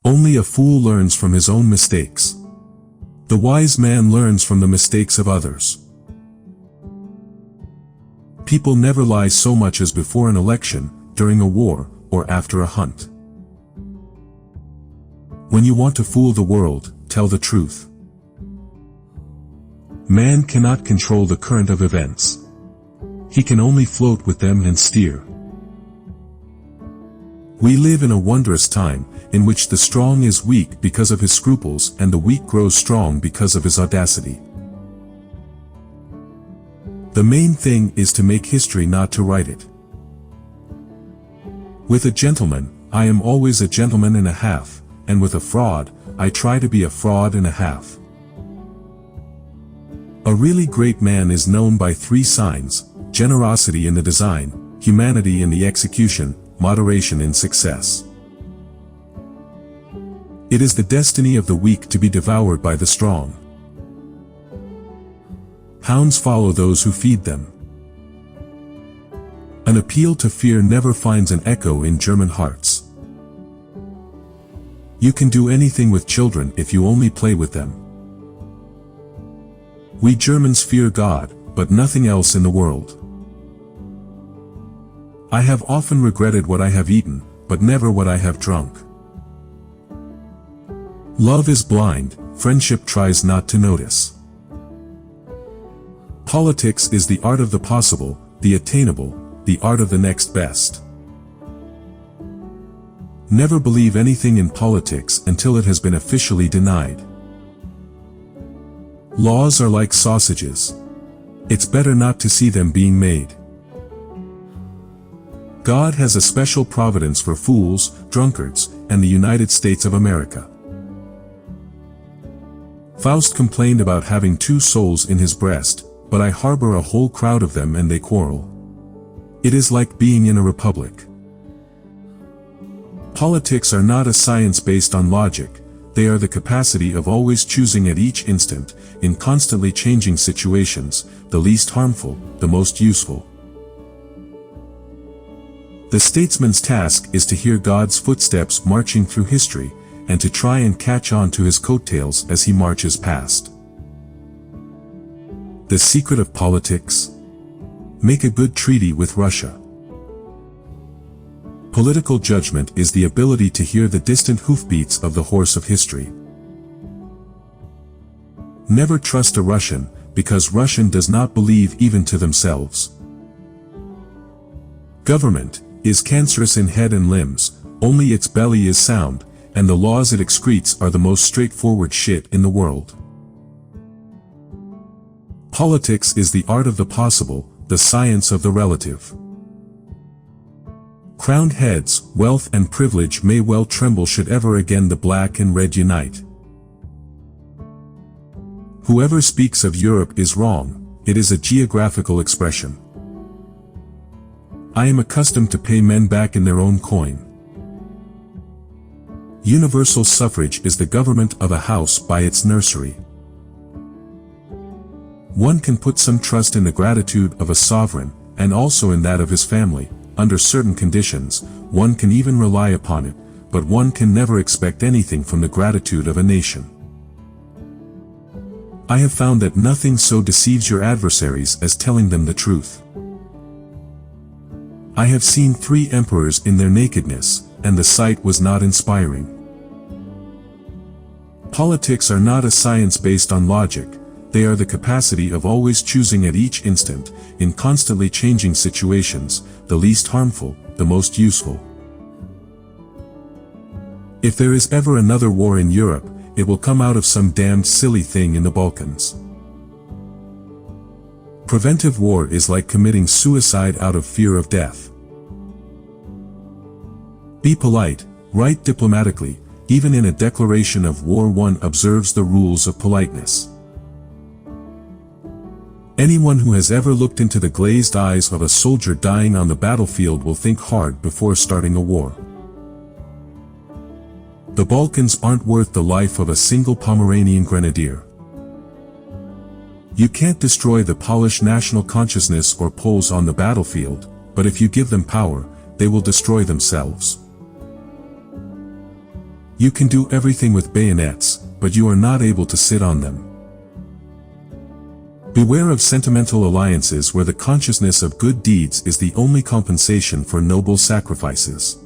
Only a fool learns from his own mistakes. The wise man learns from the mistakes of others. People never lie so much as before an election, during a war, or after a hunt. When you want to fool the world, tell the truth. Man cannot control the current of events. He can only float with them and steer. We live in a wondrous time, in which the strong is weak because of his scruples and the weak grows strong because of his audacity. The main thing is to make history, not to write it. With a gentleman, I am always a gentleman and a half, and with a fraud, I try to be a fraud and a half. A really great man is known by 3 signs: generosity in the design, humanity in the execution, moderation in success. It is the destiny of the weak to be devoured by the strong. Hounds follow those who feed them. An appeal to fear never finds an echo in German hearts. You can do anything with children if you only play with them. We Germans fear God, but nothing else in the world. I have often regretted what I have eaten, but never what I have drunk. Love is blind, friendship tries not to notice. Politics is the art of the possible, the attainable, the art of the next best. Never believe anything in politics until it has been officially denied. Laws are like sausages. It's better not to see them being made. God has a special providence for fools, drunkards, and the United States of America. Faust complained about having 2 souls in his breast, but I harbor a whole crowd of them and they quarrel. It is like being in a republic. Politics are not a science based on logic, they are the capacity of always choosing at each instant, in constantly changing situations, the least harmful, the most useful. The statesman's task is to hear God's footsteps marching through history, and to try and catch on to his coattails as he marches past. The secret of politics? Make a good treaty with Russia. Political judgment is the ability to hear the distant hoofbeats of the horse of history. Never trust a Russian, because Russian does not believe even to themselves. Government is cancerous in head and limbs, only its belly is sound, and the laws it excretes are the most straightforward shit in the world. Politics is the art of the possible, the science of the relative. Crowned heads, wealth and privilege may well tremble should ever again the black and red unite. Whoever speaks of Europe is wrong, it is a geographical expression. I am accustomed to pay men back in their own coin. Universal suffrage is the government of a house by its nursery. One can put some trust in the gratitude of a sovereign, and also in that of his family. Under certain conditions, one can even rely upon it, but one can never expect anything from the gratitude of a nation. I have found that nothing so deceives your adversaries as telling them the truth. I have seen 3 emperors in their nakedness, and the sight was not inspiring. Politics are not a science based on logic, they are the capacity of always choosing at each instant, in constantly changing situations, the least harmful, the most useful. If there is ever another war in Europe, it will come out of some damned silly thing in the Balkans. Preventive war is like committing suicide out of fear of death. Be polite, write diplomatically, even in a declaration of war one observes the rules of politeness. Anyone who has ever looked into the glazed eyes of a soldier dying on the battlefield will think hard before starting a war. The Balkans aren't worth the life of a single Pomeranian grenadier. You can't destroy the Polish national consciousness or Poles on the battlefield, but if you give them power, they will destroy themselves. You can do everything with bayonets, but you are not able to sit on them. Beware of sentimental alliances where the consciousness of good deeds is the only compensation for noble sacrifices.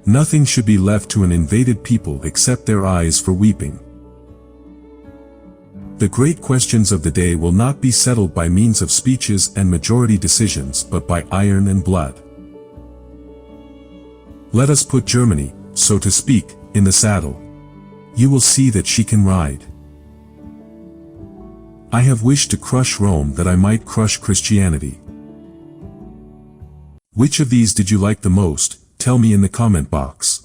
Nothing should be left to an invaded people except their eyes for weeping. The great questions of the day will not be settled by means of speeches and majority decisions but by iron and blood. Let us put Germany, so to speak, in the saddle. You will see that she can ride. I have wished to crush Rome that I might crush Christianity. Which of these did you like the most? Tell me in the comment box.